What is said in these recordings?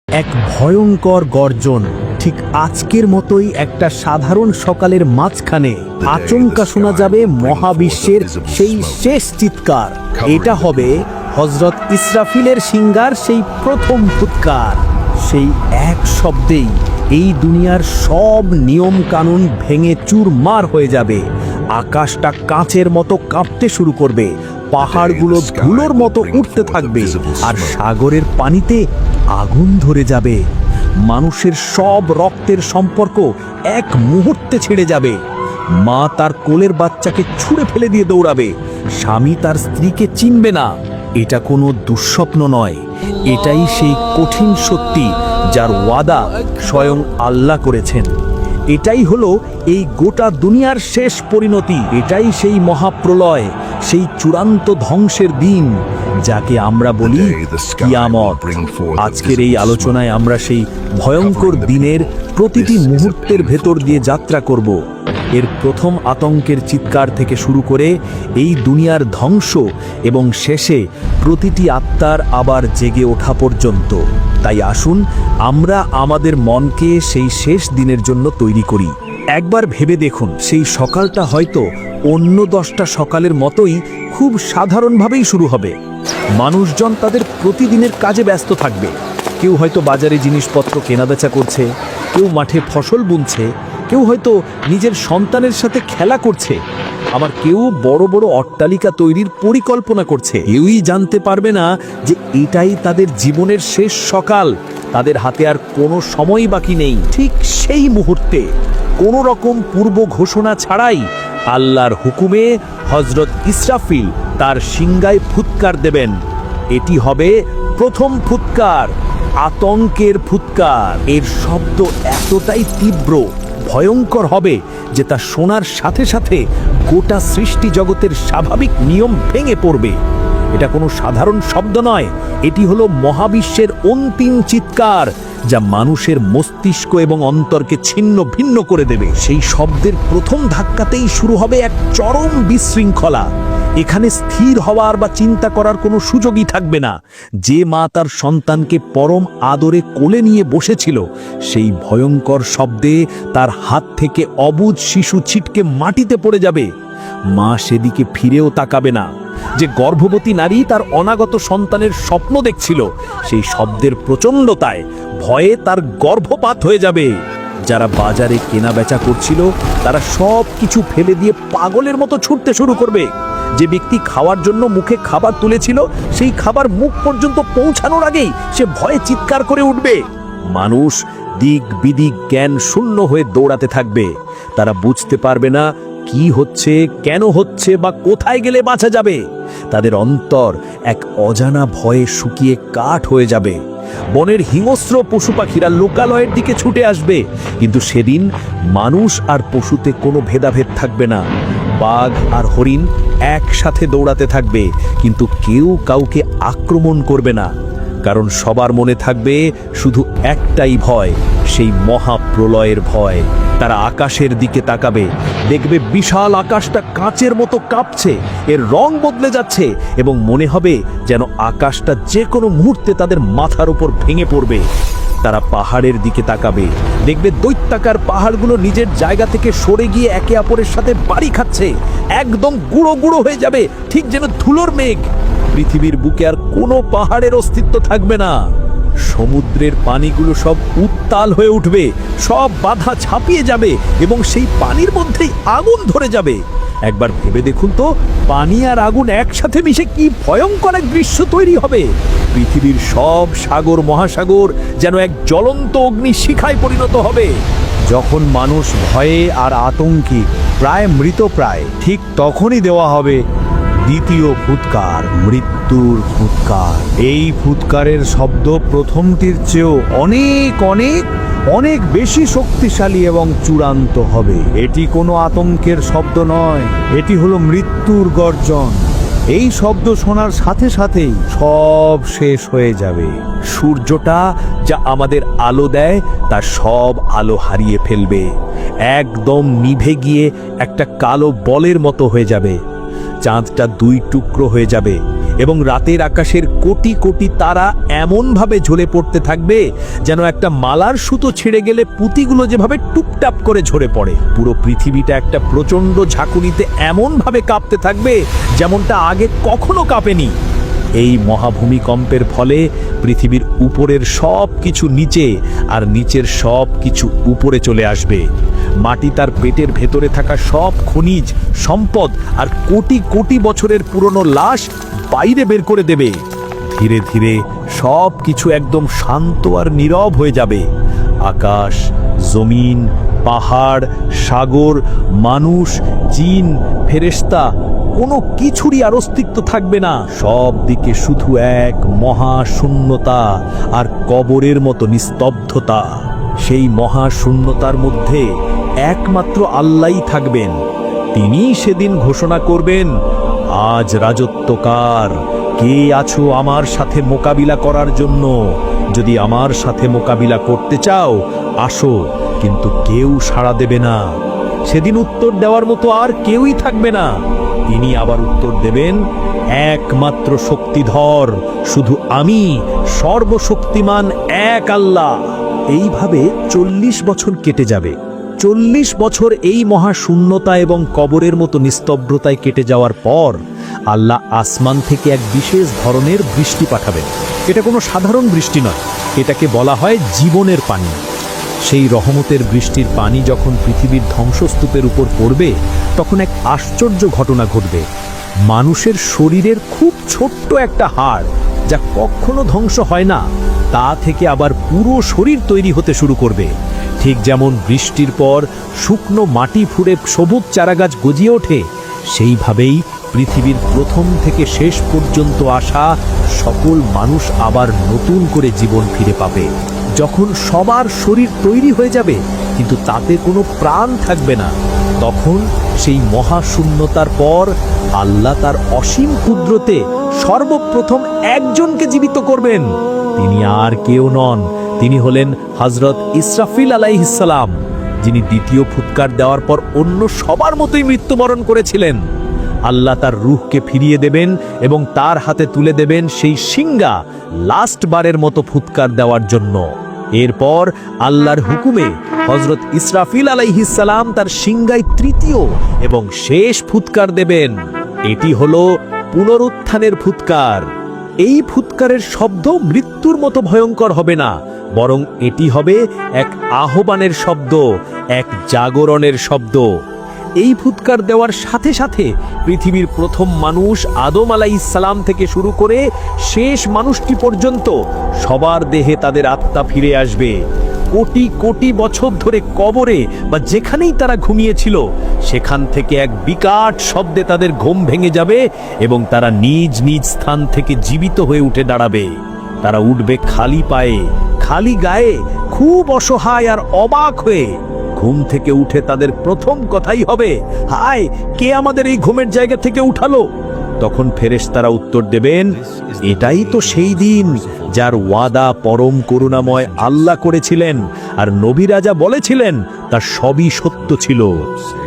এক ভয়ঙ্কর গর্জন, ঠিক আজকের মতোই একটা সাধারণ সকালের মাঝখানে আচমকা শোনা যাবে মহাবিশ্বের সেই শেষ চিৎকার। এটা হবে হযরত ইসরাফিলের সিংহার সেই প্রথম ফুৎকার। সেই এক শব্দেই এই দুনিয়ার সব নিয়ম কানুন ভেঙে চুরমার হয়ে যাবে। আকাশটা কাঁচের মতো কাঁপতে শুরু করবে, পাহাড়গুলো ধুলোর মতো উঠতে থাকবে, আর সাগরের পানিতে আগুন ধরে যাবে। মানুষের সব রক্তের সম্পর্ক এক মুহূর্তে ছেড়ে যাবে। মা তার কোলের বাচ্চাকে ছুঁড়ে ফেলে দিয়ে দৌড়াবে, স্বামী তার স্ত্রীকে চিনবে না। এটা কোনো দুঃস্বপ্ন নয়, এটাই সেই কঠিন সত্যি যার ওয়াদা স্বয়ং আল্লাহ করেছেন। এটাই হলো এই গোটা দুনিয়ার শেষ পরিণতি। এটাই সেই মহাপ্রলয়, সেই চূড়ান্ত ধ্বংসের দিন যাকে আমরা বলি কিয়ামত। আজকের এই আলোচনায় আমরা সেই ভয়ঙ্কর দিনের প্রতিটি মুহূর্তের ভেতর দিয়ে যাত্রা করব। এর প্রথম আতঙ্কের চিৎকার থেকে শুরু করে এই দুনিয়ার ধ্বংস এবং শেষে প্রতিটি আত্মার আবার জেগে ওঠা পর্যন্ত। তাই আসুন আমরা আমাদের মনকে সেই শেষ দিনের জন্য তৈরি করি। একবার ভেবে দেখুন, সেই সকালটা হয়তো অন্য 10টা সকালের মতোই খুব সাধারণভাবেই শুরু হবে। মানুষজন তাদের প্রতিদিনের কাজে ব্যস্ত থাকবে। কেউ হয়তো বাজারে জিনিসপত্র কেনাবেচা করছে, কেউ মাঠে ফসল বুনছে, কেউ হয়তো নিজের সন্তানের সাথে খেলা করছে, আবার কেউ বড় বড় অট্টালিকা তৈরির পরিকল্পনা করছে। কেউই জানতে পারবে না যে এটাই তাদের জীবনের শেষ সকাল। তাদের হাতে আর কোনো সময় বাকি নেই। ঠিক সেই মুহূর্তে কোনো রকম পূর্ব ঘোষণা ছাড়াই আল্লাহর হুকুমে হযরত ইসরাফিল তার সিংহায় ফুৎকার দেবেন। এটি হবে প্রথম ফুৎকার, আতঙ্কের ফুৎকার। এর শব্দ এতটাই তীব্র, ভয়ঙ্কর হবে যে তা শোনার সাথে সাথে গোটা সৃষ্টি জগতের স্বাভাবিক নিয়ম ভেঙে পড়বে। এটা কোনো সাধারণ শব্দ নয়, এটি হলো মহাবিশ্বের অন্তিম চিৎকার, যা মানুষের মস্তিষ্ক এবং অন্তরকে ছিন্ন ভিন্ন করে দেবে। সেই শব্দের প্রথম ধাক্কাতেই শুরু হবে এক চরম বিশৃঙ্খলা। এখানে স্থির হওয়ার বা চিন্তা করার কোনো সুযোগই থাকবে না। যে মা তার সন্তানকে পরম আদরে কোলে নিয়ে বসেছিল, সেই ভয়ঙ্কর শব্দে তার হাত থেকে অবুঝ শিশু ছিটকে মাটিতে পড়ে যাবে। মা সেদিকে ফিরেও তাকাবে না। যে গর্ভবতী নারী তার অনাগত সন্তানের স্বপ্ন দেখছিল, সেই শব্দের প্রচণ্ডতায় ভয়ে তার গর্ভপাত হয়ে যাবে। যারা বাজারে কেনা বেচা করছিল, তারা সব কিছু ফেলে দিয়ে পাগলের মতো ছুটতে শুরু করবে। যে ব্যক্তি খাওয়ার জন্য মুখে খাবার তুলেছিল, সেই খাবার মুখ পর্যন্ত পৌঁছানোর আগেই সে ভয়ে চিৎকার করে উঠবে। মানুষ দিক বিদিক জ্ঞান শূন্য হয়ে দৌড়াতে থাকবে। তারা বুঝতে পারবে না কি হচ্ছে, কেন হচ্ছে, বা কোথায় গেলে বাঁচা যাবে। তাদের অন্তর এক অজানা ভয়ে শুকিয়ে কাঠ হয়ে যাবে। বনের হিংস্র পশু পাখিরা লোকালয়ের দিকে ছুটে আসবে, কিন্তু সেদিন মানুষ আর পশুতে কোনো ভেদাভেদ থাকবে না। বাঘ আর হরিণ একসাথে দৌড়াতে থাকবে, কিন্তু কেউ কাউকে আক্রমণ করবে না, কারণ সবার মনে থাকবে শুধু একটাই ভয়, সেই মহাপ্রলয়ের ভয়। তারা আকাশের দিকে তাকাবে, দেখবে বিশাল আকাশটা কাঁচের মতো কাঁপছে, এর রং বদলে যাচ্ছে, এবং মনে হবে যেন আকাশটা যে কোনো মুহূর্তে তাদের মাথার উপর ভেঙে পড়বে। তারা পাহাড়ের দিকে তাকাবে, দেখবে দৈত্যাকার পাহাড়গুলো নিজের জায়গা থেকে সরে গিয়ে একে অপরের সাথে বাড়ি খাচ্ছে, একদম গুঁড়ো গুঁড়ো হয়ে যাবে, ঠিক যেন ধুলোর মেঘ। পৃথিবীর বুকে আর কোনো পাহাড়ের অস্তিত্ব থাকবে না। সমুদ্রের পানিগুলো সব উত্তাল হয়ে উঠবে, সব বাধা ছাপিয়ে যাবে, এবং সেই পানির মধ্যেই আগুন ধরে যাবে। একবার ভেবে দেখুন তো, পানি আর আগুন একসাথে মিশে কি ভয়ঙ্কর এক দৃশ্য তৈরি হবে। পৃথিবীর সব সাগর মহাসাগর যেন এক জ্বলন্ত অগ্নিশিখায় পরিণত হবে। যখন মানুষ ভয়ে আর আতঙ্কে প্রায় মৃতপ্রায়, ঠিক তখনই দেওয়া হবে দ্বিতীয় ফুৎকার, মৃত্যুর ফুৎকার। এই ফুৎকারের শব্দ প্রথমটির চেয়েও অনেক অনেক অনেক বেশি শক্তিশালী এবং চূড়ান্ত হবে। এটি কোনো আতঙ্কের শব্দ নয়, এটি হলো মৃত্যুর গর্জন। এই শব্দ শোনার সাথে সাথেই সব শেষ হয়ে যাবে। সূর্যটা যা আমাদের আলো দেয়, তা সব আলো হারিয়ে ফেলবে, একদম নিভে গিয়ে একটা কালো বলের মতো হয়ে যাবে। চাঁদটা দুই টুকরো হয়ে যাবে এবং রাতের আকাশের কোটি কোটি তারা এমনভাবে ঝরে পড়তে থাকবে যেন একটা মালার সুতো ছিঁড়ে গেলে পুঁতিগুলো যেভাবে টুপটাপ করে ঝরে পড়ে। পুরো পৃথিবীটা একটা প্রচণ্ড ঝাঁকুনিতে এমনভাবে কাঁপতে থাকবে যেমনটা আগে কখনো কাঁপেনি। এই মহাভূমিকম্পের ফলে পৃথিবীর উপরের সব কিছু নিচে আর নিচের সব কিছু উপরে চলে আসবে। মাটি তার পেটের ভেতরে থাকা সব খনিজ সম্পদ আর কোটি কোটি বছরের পুরনো লাশ বাইরে বের করে দেবে। ধীরে ধীরে সব কিছু একদম শান্ত আর নীরব হয়ে যাবে। আকাশ, জমিন, পাহাড়, সাগর, মানুষ, জিন, ফেরেশতা, কোনো কিছুরই আর অস্তিত্ব থাকবে না। সব দিকে শুধু এক মহাশূন্যতা আর কবরের মতো নিস্তব্ধতা। সেই মহাশূন্যতার মধ্যে একমাত্র আল্লাহই থাকবেন। তিনি সেদিন ঘোষণা করবেন, আজ রাজত্ব কার? কে আছো আমার সাথে মোকাবিলা করার জন্য? যদি আমার সাথে মোকাবিলা করতে চাও আসো, কিন্তু কেউ সাড়া দেবে না। সেদিন উত্তর দেওয়ার মতো আর কেউই থাকবে না। তিনি আবার উত্তর দেবেন, একমাত্র শক্তিধর শুধু আমি, সর্বশক্তিমান এক আল্লাহ। এইভাবে 40 বছর কেটে যাবে। 40 বছর এই মহাশূন্যতা এবং কবরের মতো নিস্তব্ধতায় কেটে যাওয়ার পর আল্লাহ আসমান থেকে এক বিশেষ ধরনের বৃষ্টি পাঠাবেন। এটা কোনো সাধারণ বৃষ্টি নয়, এটাকে বলা হয় জীবনের পানি। সেই রহমতের বৃষ্টির পানি যখন পৃথিবীর ধ্বংসস্তূপের উপর পড়বে তখন এক আশ্চর্য ঘটনা ঘটবে। মানুষের শরীরের খুব ছোট্ট একটা হাড়, যা কখনো ধ্বংস হয় না, তা থেকে আবার পুরো শরীর তৈরি হতে শুরু করবে। ঠিক যেমন বৃষ্টির পর শুকনো মাটি ফুঁড়ে সবুজ চারাগাছ গজিয়ে ওঠে, সেইভাবেই পৃথিবীর প্রথম থেকে শেষ পর্যন্ত আসা সকল মানুষ আবার নতুন করে জীবন ফিরে পাবে। যখন সবার শরীর তৈরি হয়ে যাবে কিন্তু তাতে কোনো প্রাণ থাকবে না, তখন সেই মহাশূন্যতার পর আল্লাহ তার অসীম কুদরতে সর্বপ্রথম একজনকে জীবিত করবেন। তিনি আর কেউ নন, তিনি হলেন হযরত ইসরাফিল আলাইহিস সালাম, যিনি দ্বিতীয় ফুৎকার দেওয়ার পর অন্য সবার মতোই মৃত্যুবরণ করেছিলেন। আল্লাহ তার রূহকে ফিরিয়ে দেবেন এবং তার হাতে তুলে দেবেন সেই সিংহা লাস্ট বারের মতো ফুৎকার দেওয়ার জন্য। এরপর আল্লাহর হুকুমে হযরত ইসরাফিল আলাইহিস সালাম তার সিংহায় তৃতীয় এবং শেষ ফুৎকার দেবেন। এটি হলো পুনরুত্থানের ফুৎকার। এই ফুৎকারের শব্দ মৃত্যুর মতো ভয়ঙ্কর হবে না, বরং এটি হবে এক আহ্বানের শব্দ, এক জাগরণের শব্দ। এই ফুৎকার দেওয়ার সাথে সাথে পৃথিবীর প্রথম মানুষ আদম আলাইহিস সালাম থেকে শুরু করে শেষ মানুষটি পর্যন্ত সবার দেহে তাদের আত্মা ফিরে আসবে। কোটি কোটি বছর ধরে কবরে বা যেখানেই তারা ঘুমিয়েছিল সেখান থেকে এক বিকট শব্দে তাদের ঘুম ভেঙে যাবে এবং তারা নিজ নিজ স্থান থেকে জীবিত হয়ে উঠে দাঁড়াবে। তারা উঠবে খালি পায়ে, খালি গায়ে, খুব অসহায় আর অবাক হয়ে। ঘুম থেকে উঠে তাদের প্রথম কথাই হবে, হায়, কে আমাদের এই ঘুমের জায়গা থেকে উঠালো? তখন ফেরেশতারা উত্তর দেবেন, এটাই তো সেই দিন যার ওয়াদা পরম করুণাময় আল্লাহ করেছিলেন, আর নবী রাজা বলেছিলেন তা সবই সত্য ছিল।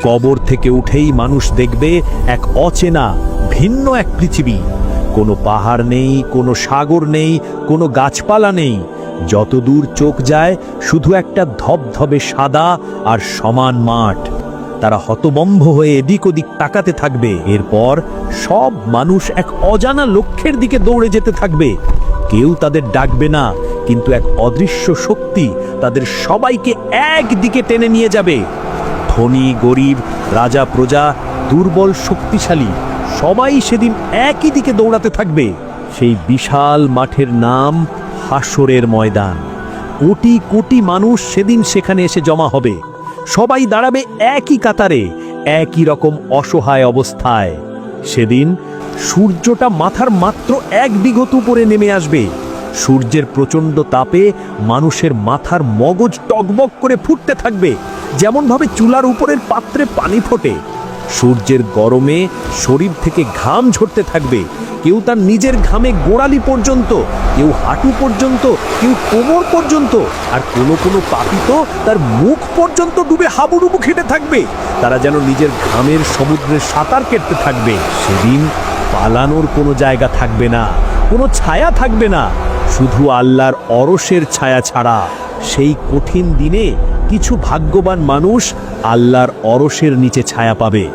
কবর থেকে উঠেই মানুষ দেখবে এক অচেনা ভিন্ন এক পৃথিবী। কোনো পাহাড় নেই, কোনো সাগর নেই, কোনো গাছপালা নেই। যতদূর চোখ যায় শুধু একটা ধবধবে সাদা আর সমান মাঠ। তারা হতবম্ব হয়ে এদিক ওদিক তাকাতে থাকবে। এরপর সব মানুষ এক অজানা লক্ষ্যের দিকে দৌড়ে যেতে থাকবে। কেউ তাদের ডাকবে না, কিন্তু এক অদৃশ্য শক্তি তাদের সবাইকে একদিকে টেনে নিয়ে যাবে। ধনী গরিব, রাজা প্রজা, দুর্বল শক্তিশালী, সবাই সেদিন একই দিকে দৌড়াতে থাকবে। সেই বিশাল মাঠের নাম হাসরের ময়দান। কোটি কোটি মানুষ সেদিন সেখানে এসে জমা হবে। সবাই দাঁড়াবে একই কাতারে, একই রকম অসহায় অবস্থায়। সেদিন সূর্যটা মাথার মাত্র 1 বিঘত উপরে নেমে আসবে। সূর্যের প্রচণ্ড তাপে মানুষের মাথার মগজ টকবক করে ফুটতে থাকবে, যেমনভাবে চুলার উপরের পাত্রে পানি ফোটে। সূর্যের গরমে শরীর থেকে ঘাম ঝরতে থাকবে। কেউ তার নিজের ঘামে গোড়ালি পর্যন্ত, কেউ হাঁটু পর্যন্ত, কেউ কোমর পর্যন্ত, আর কোনো কোনো পাপী তো তার মুখ পর্যন্ত ডুবে হাবুডুবু খেতে থাকবে। তারা যেন নিজের ঘামের সমুদ্রে সাঁতার কেটে থাকবে। সেদিন পালানোর কোনো জায়গা থাকবে না, কোনো ছায়া থাকবে না, শুধু আল্লাহর অরশের ছায়া ছাড়া। সেই কঠিন দিনে কিছু ভাগ্যবান মানুষ আল্লাহর অরশের নিচে ছায়া পাবে,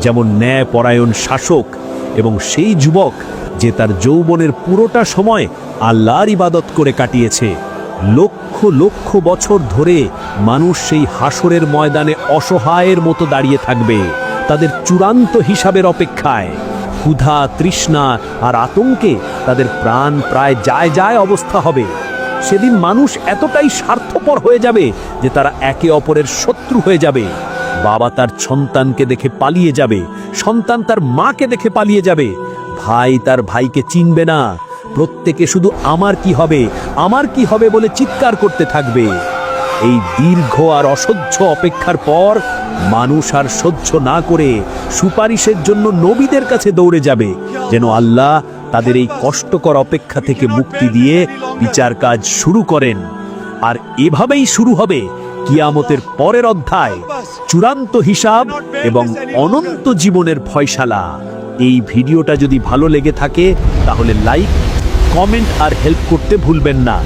যেমন ন্যায়পরায়ণ শাসক এবং সেই যুবক যে তার যৌবনের পুরোটা সময় আল্লাহর ইবাদত করে কাটিয়েছে। লক্ষ লক্ষ বছর ধরে মানুষ সেই হাসরের ময়দানে অসহায়ের মতো দাঁড়িয়ে থাকবে, তাদের চূড়ান্ত হিসাবের অপেক্ষায়। ক্ষুধা, তৃষ্ণা আর আতঙ্কে তাদের প্রাণ প্রায় যায় যায় অবস্থা হবে। সেদিন মানুষ এতটাই স্বার্থপর হয়ে যাবে যে তারা একে অপরের শত্রু হয়ে যাবে। বাবা তার সন্তানকে দেখে পালিয়ে যাবে, সন্তান তার মাকে দেখে পালিয়ে যাবে, ভাই তার ভাইকে চিনবে না। প্রত্যেকে শুধু আমার কি হবে, আমার কি হবে বলে চিৎকার করতে থাকবে। এই দীর্ঘ আর অসহ্য অপেক্ষার পর মানুষ আর সহ্য না করে সুপারিশের জন্য নবীদের কাছে দৌড়ে যাবে, যেন আল্লাহ তাদের এই কষ্টকর অপেক্ষা থেকে মুক্তি দিয়ে বিচার কাজ শুরু করেন। আর এভাবেই শুরু হবে কিয়ামতের পরের অধ্যায়, চূড়ান্ত হিসাব এবং অনন্ত জীবনের ফয়সালা। এই ভিডিওটা যদি ভালো লেগে থাকে তাহলে লাইক, কমেন্ট আর হেল্প করতে ভুলবেন না।